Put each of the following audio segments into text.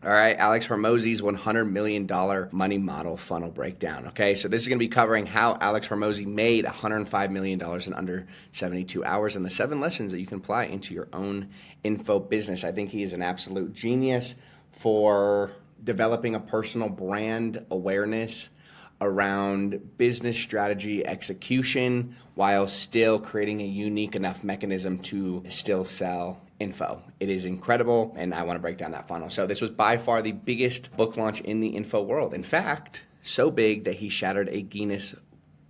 All right, Alex Hormozi's $100 million money model funnel breakdown. Okay, so this is going to be covering how Alex Hormozi made $105 million in under 72 hours and the 7 lessons that you can apply into your own info business. I think he is an absolute genius for developing a personal brand awareness around business strategy execution while still creating a unique enough mechanism to still sell info. It is incredible, and I want to break down that funnel. So this was by far the biggest book launch in the info world. In fact, so big that he shattered a Guinness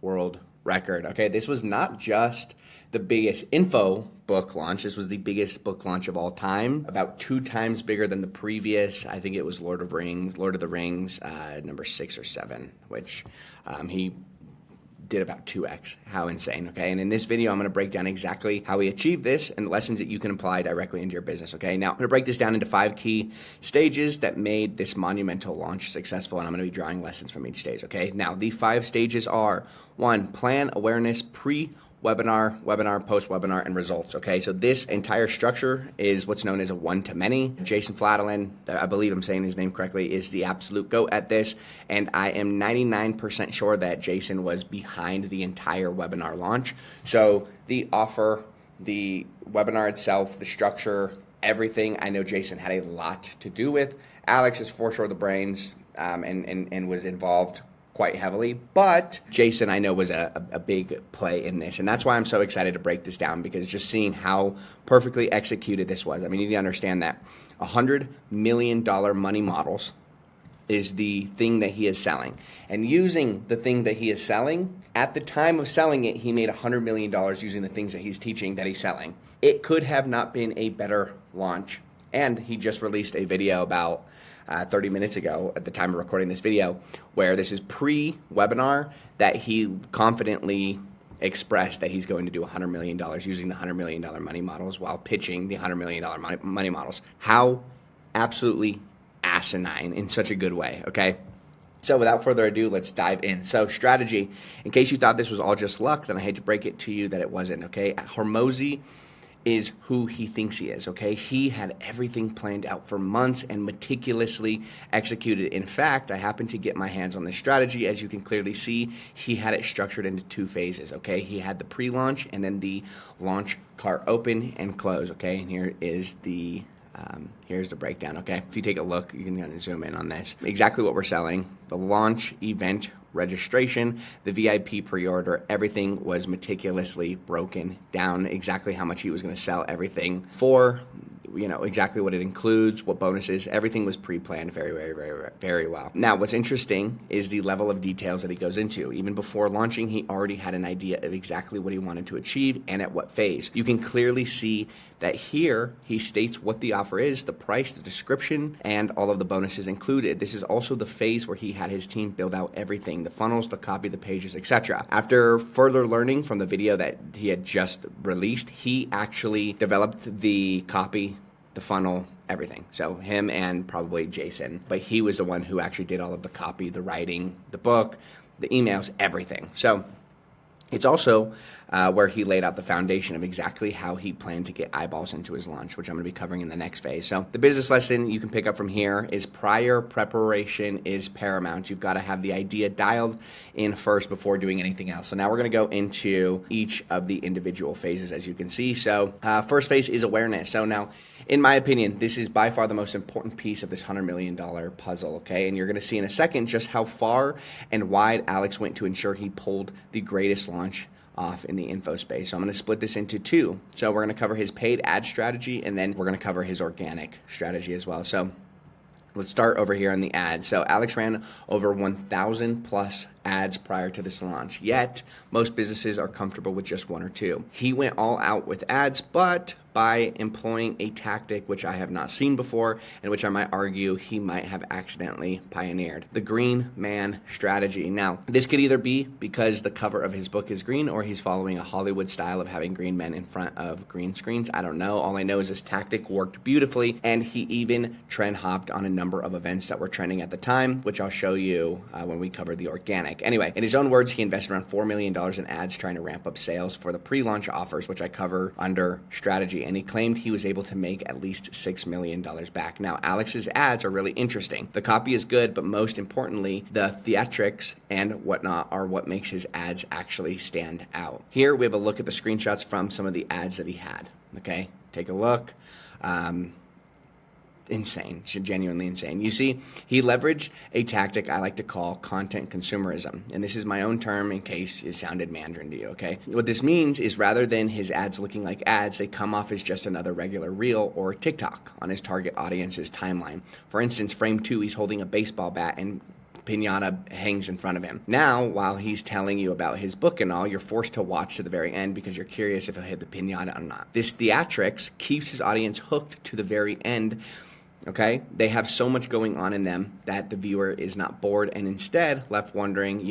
World Record. Okay, this was not just the biggest info book launch. This was the biggest book launch of all time, about 2 times bigger than the previous. I think it was Lord of the Rings, number 6 or 7, which he did about 2x. How insane, okay? And in this video, I'm going to break down exactly how he achieved this and the lessons that you can apply directly into your business, okay? Now, I'm going to break this down into 5 key stages that made this monumental launch successful, and I'm going to be drawing lessons from each stage, okay? Now, the 5 stages are: 1, plan awareness pre-webinar, webinar, post-webinar, and results, okay? So this entire structure is what's known as a one-to-many. Jason Fladlien, I believe I'm saying his name correctly, is the absolute GOAT at this, and I am 99% sure that Jason was behind the entire webinar launch. So the offer, the webinar itself, the structure, everything, I know Jason had a lot to do with. Alex is for sure the brains and was involved quite heavily, but Jason, I know, was a big play in this, and that's why I'm so excited to break this down, because just seeing how perfectly executed this was. I mean, you need to understand that $100 million money models is the thing that he is selling, and using the thing that he is selling, at the time of selling it, he made $100 million using the things that he's teaching that he's selling. It could have not been a better launch, and he just released a video about 30 minutes ago at the time of recording this video, where this is pre-webinar, that he confidently expressed that he's going to do $100 million using the $100 million money models while pitching the $100 million money models. How absolutely asinine in such a good way, okay? So without further ado, let's dive in. So strategy, in case you thought this was all just luck, then I hate to break it to you that it wasn't, okay? Hormozi is who he thinks he is, okay? He had everything planned out for months and meticulously executed. In fact, I happened to get my hands on this strategy. As you can clearly see, he had it structured into 2 phases, okay? He had the pre-launch and then the launch cart open and close, okay? And here is the here's the breakdown, okay? If you take a look, you can kind of zoom in on this. Exactly what we're selling: the launch event registration, the VIP pre-order, everything was meticulously broken down, exactly how much he was going to sell everything for, you know, exactly what it includes, what bonuses, everything was pre-planned very well. Now, what's interesting is the level of details that he goes into. Even before launching, he already had an idea of exactly what he wanted to achieve and at what phase. You can clearly see that here he states what the offer is, the price, the description, and all of the bonuses included. This is also the phase where he had his team build out everything: the funnels, the copy, the pages, etc. After further learning from the video that he had just released, he actually developed the copy, the funnel, everything. So him and probably Jason, but he was the one who actually did all of the copy, the writing, the book, the emails, everything. So it's also where he laid out the foundation of exactly how he planned to get eyeballs into his launch, which I'm going to be covering in the next phase. So the business lesson you can pick up from here is prior preparation is paramount. You've got to have the idea dialed in first before doing anything else. So now we're going to go into each of the individual phases, as you can see. So first phase is awareness. So now, in my opinion, this is by far the most important piece of this $100 million puzzle, okay? And you're going to see in a second just how far and wide Alex went to ensure he pulled the greatest launch off in the info space. So I'm going to split this into 2. So we're going to cover his paid ad strategy, and then we're going to cover his organic strategy as well. So let's start over here on the ads. So Alex ran over 1,000 plus ads prior to this launch, yet most businesses are comfortable with just 1 or 2. He went all out with ads, but by employing a tactic which I have not seen before, and which I might argue he might have accidentally pioneered: the green man strategy. Now, this could either be because the cover of his book is green, or he's following a Hollywood style of having green men in front of green screens. I don't know. All I know is this tactic worked beautifully, and he even trend hopped on a number of events that were trending at the time, which I'll show you when we cover the organic. bank. Anyway, in his own words, he invested around $4 million in ads trying to ramp up sales for the pre-launch offers, which I cover under strategy. And he claimed he was able to make at least $6 million back. Now, Alex's ads are really interesting. The copy is good, but most importantly, the theatrics and whatnot are what makes his ads actually stand out. Here we have a look at the screenshots from some of the ads that he had. Okay, take a look. Insane, genuinely insane. You see, he leveraged a tactic I like to call content consumerism. And this is my own term in case it sounded Mandarin to you, okay? What this means is rather than his ads looking like ads, they come off as just another regular reel or TikTok on his target audience's timeline. For instance, frame 2, he's holding a baseball bat and pinata hangs in front of him. Now, while he's telling you about his book and all, you're forced to watch to the very end because you're curious if he'll hit the pinata or not. This theatrics keeps his audience hooked to the very end. Okay, they have so much going on in them that the viewer is not bored and instead left wondering,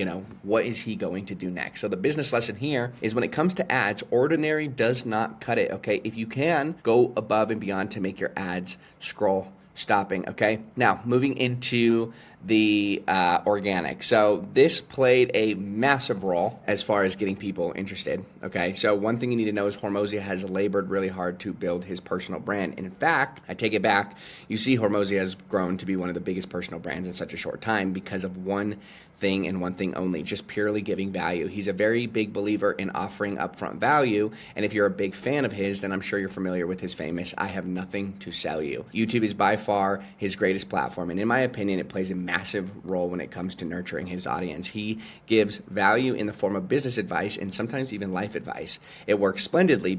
what is he going to do next? So the business lesson here is when it comes to ads, ordinary does not cut it. Okay, if you can, go above and beyond to make your ads scroll stopping. Okay, now moving into the organic. So this played a massive role as far as getting people interested. Okay, so one thing you need to know is Hormozi has labored really hard to build his personal brand. In fact, I take it back. You see, Hormozi has grown to be one of the biggest personal brands in such a short time because of one thing and one thing only, just purely giving value. He's a very big believer in offering upfront value, and if you're a big fan of his, then I'm sure you're familiar with his famous "I have nothing to sell you." YouTube is by far his greatest platform, and in my opinion, it plays a massive role when it comes to nurturing his audience. He gives value in the form of business advice and sometimes even life advice. It works splendidly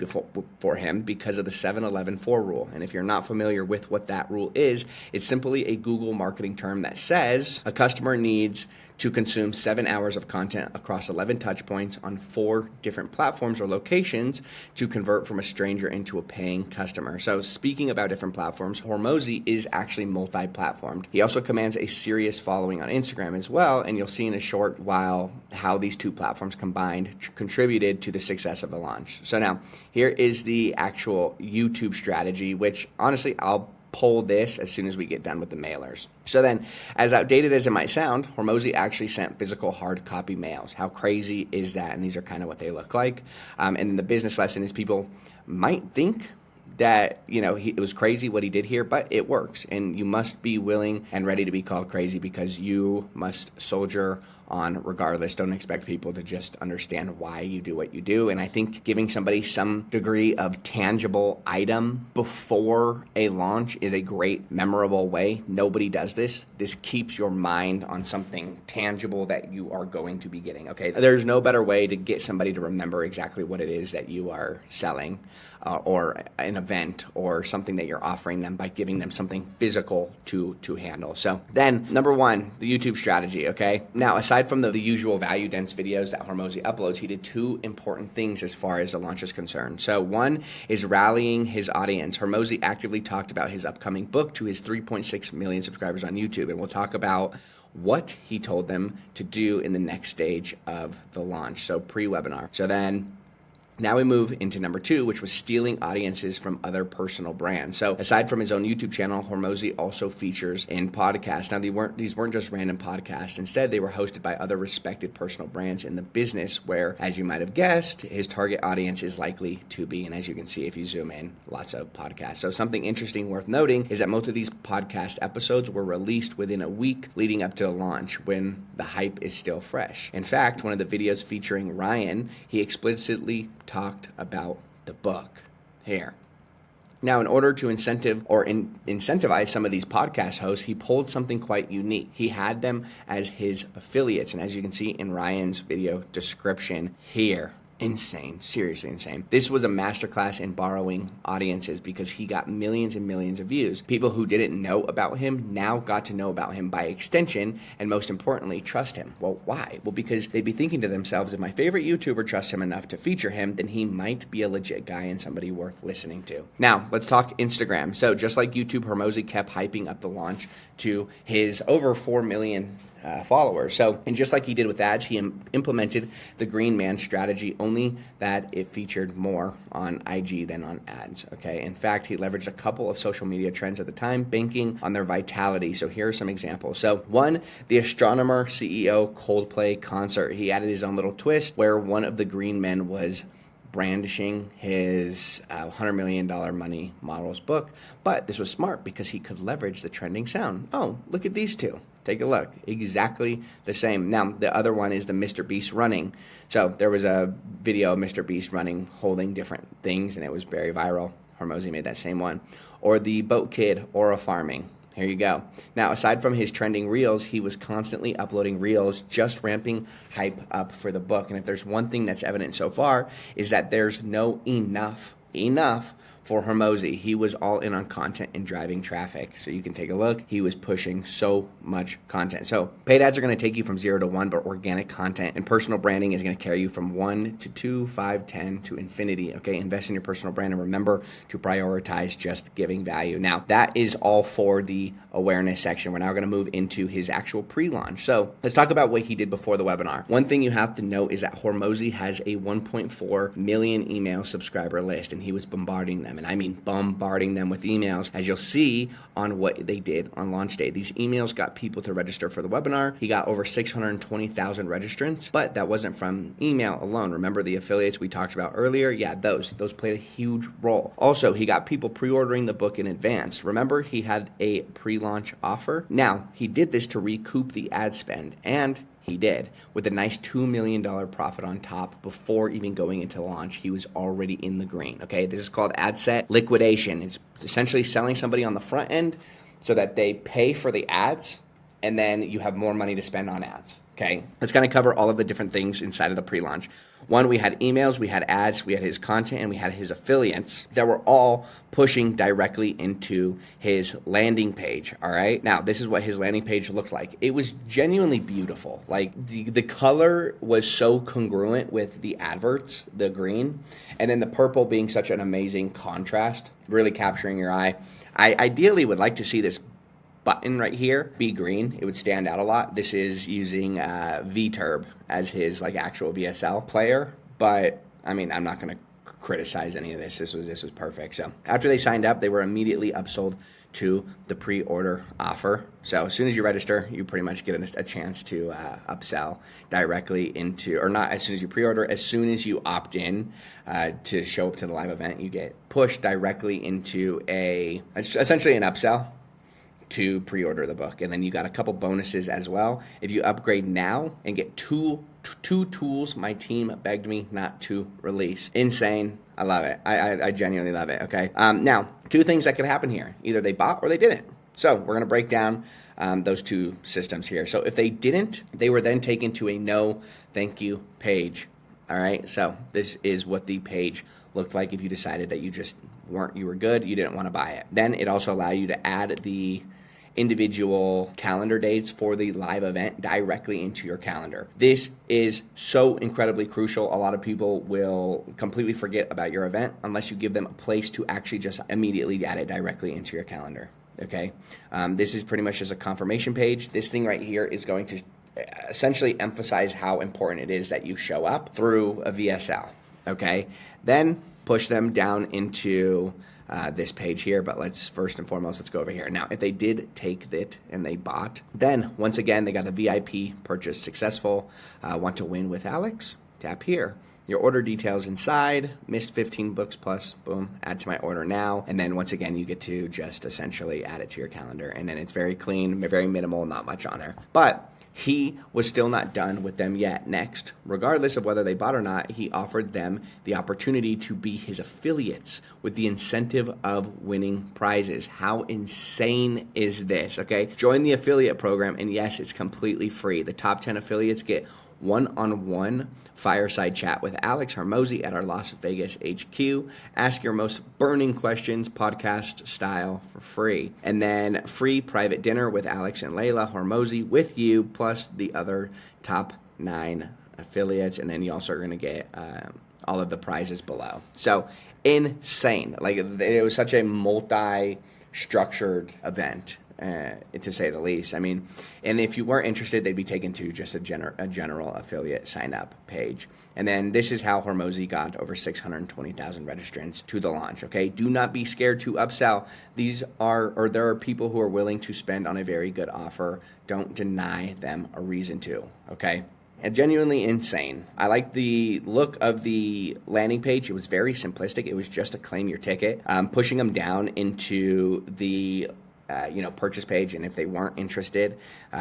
for him because of the 7-11-4 rule, and if you're not familiar with what that rule is, it's simply a Google marketing term that says a customer needs to consume 7 hours of content across 11 touch points on 4 different platforms or locations to convert from a stranger into a paying customer. So speaking about different platforms, Hormozi is actually multi-platformed. He also commands a serious following on Instagram as well, and you'll see in a short while how these 2 platforms combined contributed to the success of the launch. So now, here is the actual YouTube strategy, which honestly, I'll pull this as soon as we get done with the mailers. So then, as outdated as it might sound, Hormozi actually sent physical hard copy mails. How crazy is that? And these are kind of what they look like. And the business lesson is people might think that, it was crazy what he did here, but it works. And you must be willing and ready to be called crazy because you must soldier on regardless. Don't expect people to just understand why you do what you do. And I think giving somebody some degree of tangible item before a launch is a great, memorable way. Nobody does this. This keeps your mind on something tangible that you are going to be getting. Okay, there's no better way to get somebody to remember exactly what it is that you are selling or an event or something that you're offering them by giving them something physical to handle. So then, number 1, the YouTube strategy. Okay, now aside from the usual value dense videos that Hormozi uploads, he did 2 important things as far as the launch is concerned. So one is rallying his audience. Hormozi actively talked about his upcoming book to his 3.6 million subscribers on YouTube, and we'll talk about what he told them to do in the next stage of the launch, so pre-webinar. So then now we move into number 2, which was stealing audiences from other personal brands. So aside from his own YouTube channel, Hormozi also features in podcasts. Now these weren't just random podcasts. Instead, they were hosted by other respected personal brands in the business where, as you might have guessed, his target audience is likely to be. And as you can see, if you zoom in, lots of podcasts. So something interesting worth noting is that most of these podcast episodes were released within a week leading up to the launch when the hype is still fresh. In fact, one of the videos featuring Ryan, he explicitly talked about the book here. Now, in order to incentivize some of these podcast hosts, he pulled something quite unique. He had them as his affiliates, and as you can see in Ryan's video description here, insane, seriously insane. This was a masterclass in borrowing audiences because he got millions and millions of views. People who didn't know about him now got to know about him by extension, and most importantly, trust him. Well, why? Well, because they'd be thinking to themselves, if my favorite YouTuber trusts him enough to feature him, then he might be a legit guy and somebody worth listening to. Now, let's talk Instagram. So just like YouTube, Hormozi kept hyping up the launch to his over 4 million followers. So, and just like he did with ads, he implemented the green man strategy, only only that it featured more on IG than on ads, okay? In fact, he leveraged a couple of social media trends at the time, banking on their vitality. So here are some examples. So one, the Astronomer CEO Coldplay concert. He added his own little twist where one of the green men was brandishing his $100 million money models book. But this was smart because he could leverage the trending sound. Oh, look at these two. Take a look. Exactly the same. Now, the other one is the Mr. Beast running. So there was a video of Mr. Beast running, holding different things, and it was very viral. Hormozi made that same one. Or the Boat Kid Aura farming. Here you go. Now, aside from his trending reels, he was constantly uploading reels, just ramping hype up for the book. And if there's one thing that's evident so far, is that there's no enough for Hormozi. He was all in on content and driving traffic. So you can take a look. He was pushing so much content. So paid ads are going to take you from 0 to 1, but organic content and personal branding is going to carry you from 1 to 2, 5, 10 to infinity. Okay, invest in your personal brand and remember to prioritize just giving value. Now, that is all for the awareness section. We're now going to move into his actual pre-launch. So let's talk about what he did before the webinar. One thing you have to know is that Hormozi has a 1.4 million email subscriber list, and he was bombarding them. And I mean bombarding them with emails, as you'll see on what they did on launch day. These emails got people to register for the webinar. He got over 620,000 registrants, but that wasn't from email alone. Remember the affiliates we talked about earlier? Yeah, those played a huge role. Also, he got people pre-ordering the book in advance. Remember, he had a pre-launch offer? Now, he did this to recoup the ad spend, and he did, with a nice $2 million profit on top before even going into launch. He was already in the green, okay? This is called ad set liquidation. It's essentially selling somebody on the front end so that they pay for the ads, and then you have more money to spend on ads, okay? Let's kind of cover all of the different things inside of the pre-launch. One, we had emails, we had ads, we had his content, and we had his affiliates that were all pushing directly into his landing page, all right? Now, this is what his landing page looked like. It was genuinely beautiful. Like, the color was so congruent with the adverts, the green, and then the purple being such an amazing contrast, really capturing your eye. I ideally would like to see this button right here be green. It would stand out a lot. This is using VTurb as his like actual VSL player, but I mean, I'm not going to criticize any of this. This was perfect. So after they signed up, they were immediately upsold to the pre-order offer. So as soon as you register, you pretty much get a chance to upsell directly into, or not as soon as you pre-order, as soon as you opt in to show up to the live event, you get pushed directly into essentially an upsell to pre-order the book. And then you got a couple bonuses as well. If you upgrade now and get two tools my team begged me not to release. Insane. I love it. I genuinely love it. Okay. Now, two things that could happen here. Either they bought or they didn't. So we're going to break down those two systems here. So if they didn't, they were then taken to a no thank you page. All right. So this is what the page looked like if you decided that you were good, you didn't want to buy it. Then it also allowed you to add the individual calendar dates for the live event directly into your calendar. This is so incredibly crucial. A lot of people will completely forget about your event unless you give them a place to actually just immediately add it directly into your calendar. Okay. This is pretty much just a confirmation page. This thing right here is going to essentially emphasize how important it is that you show up through a VSL. Okay. Then push them down into this page here, but let's first and foremost, let's go over here. Now, if they did take it and they bought, then once again, they got the VIP purchase successful. Want to win with Alex? Tap here. Your order details inside, missed 15 books plus, boom, add to my order now. And then once again, you get to just essentially add it to your calendar. And then it's very clean, very minimal, not much on there. But he was still not done with them yet. Next, regardless of whether they bought or not, he offered them the opportunity to be his affiliates with the incentive of winning prizes. How insane is this? Okay, join the affiliate program, and yes, it's completely free. The top 10 affiliates get one-on-one fireside chat with Alex Hormozi at our Las Vegas HQ. Ask your most burning questions, podcast style, for free. And then free private dinner with Alex and Layla Hormozi with you, plus the other top 9 affiliates. And then you also are going to get all of the prizes below. So insane. Like, it was such a multi-structured event to say the least. I mean, and if you weren't interested, they'd be taken to just a general affiliate sign up page. And then this is how Hormozi got over 620,000 registrants to the launch. Okay, do not be scared to upsell. There are people who are willing to spend on a very good offer. Don't deny them a reason to. Okay. And genuinely insane. I like the look of the landing page. It was very simplistic. It was just a claim your ticket. Pushing them down into the purchase page, and if they weren't interested,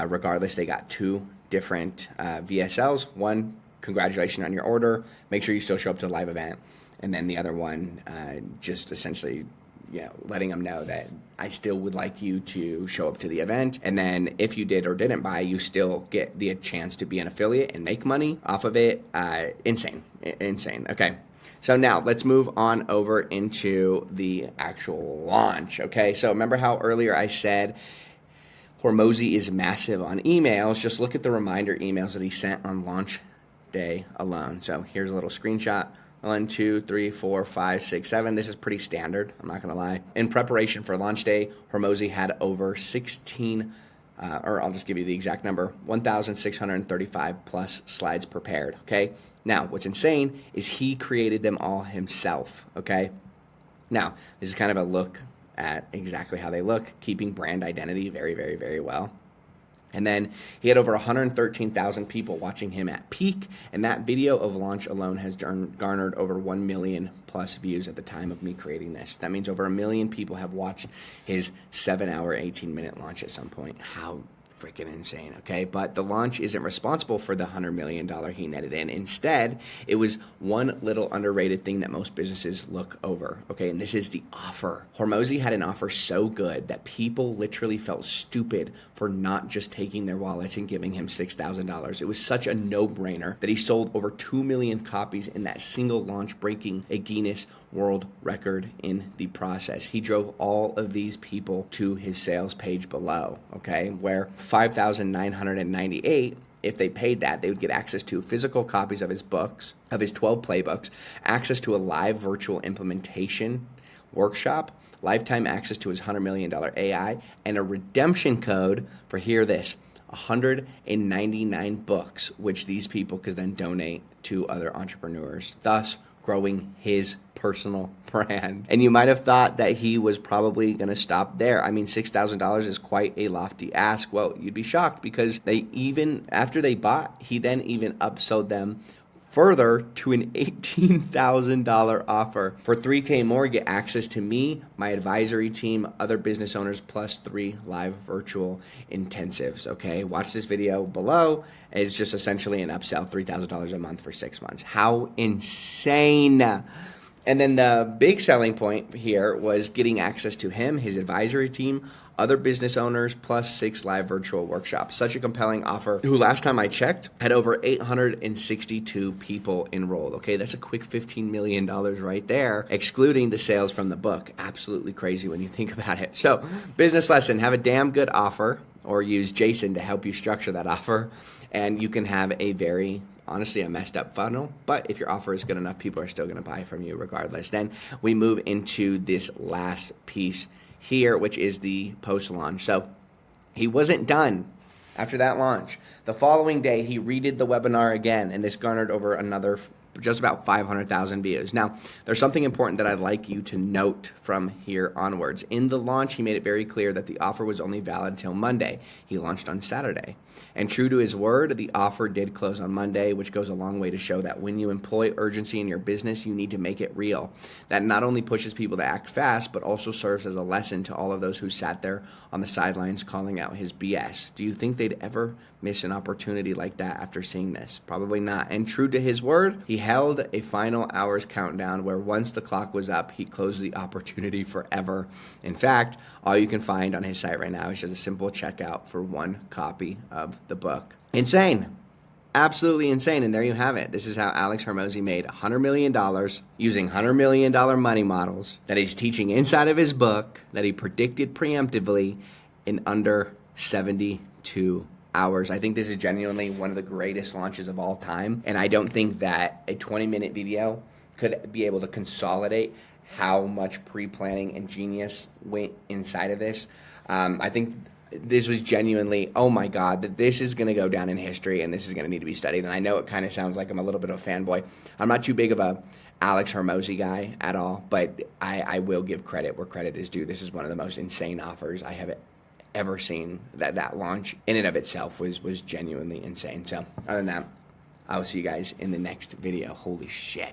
regardless, they got 2 different VSLs. One, congratulations on your order. Make sure you still show up to the live event. And then the other one, just essentially letting them know that I still would like you to show up to the event. And then if you did or didn't buy, you still get the chance to be an affiliate and make money off of it. Insane. Okay. So now let's move on over into the actual launch. Okay. So remember how earlier I said Hormozi is massive on emails. Just look at the reminder emails that he sent on launch day alone. So here's a little screenshot. 1, 2, 3, 4, 5, 6, 7. This is pretty standard. I'm not going to lie. In preparation for launch day, Hormozi had over 16, or I'll just give you the exact number, 1,635 plus slides prepared. Okay. Now, what's insane is he created them all himself. Okay. Now, this is kind of a look at exactly how they look, keeping brand identity very, very, very well. And then he had over 113,000 people watching him at peak, and that video of launch alone has garnered over 1 million plus views at the time of me creating this. That means over 1 million people have watched his 7-hour, 18-minute launch at some point. How freaking insane, okay? But the launch isn't responsible for the $100 million he netted in. Instead, it was one little underrated thing that most businesses look over, okay? And this is the offer. Hormozi had an offer so good that people literally felt stupid for not just taking their wallets and giving him $6,000. It was such a no-brainer that he sold over 2 million copies in that single launch, breaking a Guinness World Record in the process. He drove all of these people to his sales page below, okay, where 5,998, if they paid that, they would get access to physical copies of his books, of his 12 playbooks, access to a live virtual implementation workshop, lifetime access to his $100 million AI, and a redemption code for, hear this, 199 books, which these people could then donate to other entrepreneurs, thus growing his personal brand. And you might have thought that he was probably going to stop there. I mean, $6,000 is quite a lofty ask. Well, you'd be shocked because after they bought, he then even upsold them further to an $18,000 offer. For $3K more, get access to me, my advisory team, other business owners, plus 3 live virtual intensives. Okay, watch this video below. It's just essentially an upsell, $3,000 a month for 6 months. How insane. And then the big selling point here was getting access to him, his advisory team, other business owners, plus 6 live virtual workshops. Such a compelling offer, who last time I checked had over 862 people enrolled. Okay, that's a quick $15 million right there, excluding the sales from the book. Absolutely crazy when you think about it. So, business lesson, have a damn good offer, or use Jason to help you structure that offer, and you can have honestly a messed up funnel, but if your offer is good enough, people are still going to buy from you regardless. Then we move into this last piece here, which is the post-launch. So he wasn't done after that launch. The following day, he redid the webinar again, and this garnered over another just about 500,000 views. Now, there's something important that I'd like you to note from here onwards. In the launch, he made it very clear that the offer was only valid till Monday. He launched on Saturday. And true to his word, the offer did close on Monday, which goes a long way to show that when you employ urgency in your business, you need to make it real. That not only pushes people to act fast, but also serves as a lesson to all of those who sat there on the sidelines calling out his BS. Do you think they'd ever miss an opportunity like that after seeing this? Probably not. And true to his word, he held a final hours countdown where once the clock was up, he closed the opportunity forever. In fact, all you can find on his site right now is just a simple checkout for 1 copy of the book. Insane. Absolutely insane. And there you have it. This is how Alex Hormozi made $100 million using $100 million money models that he's teaching inside of his book that he predicted preemptively in under 72 hours. I think this is genuinely one of the greatest launches of all time. And I don't think that a 20-minute video could be able to consolidate how much pre-planning and genius went inside of this. I think this was genuinely, oh my God, that this is going to go down in history and this is going to need to be studied. And I know it kind of sounds like I'm a little bit of a fanboy. I'm not too big of a Alex Hormozi guy at all, but I will give credit where credit is due. This is one of the most insane offers I have ever seen. That launch in and of itself was genuinely insane. So other than that, I will see you guys in the next video. Holy shit.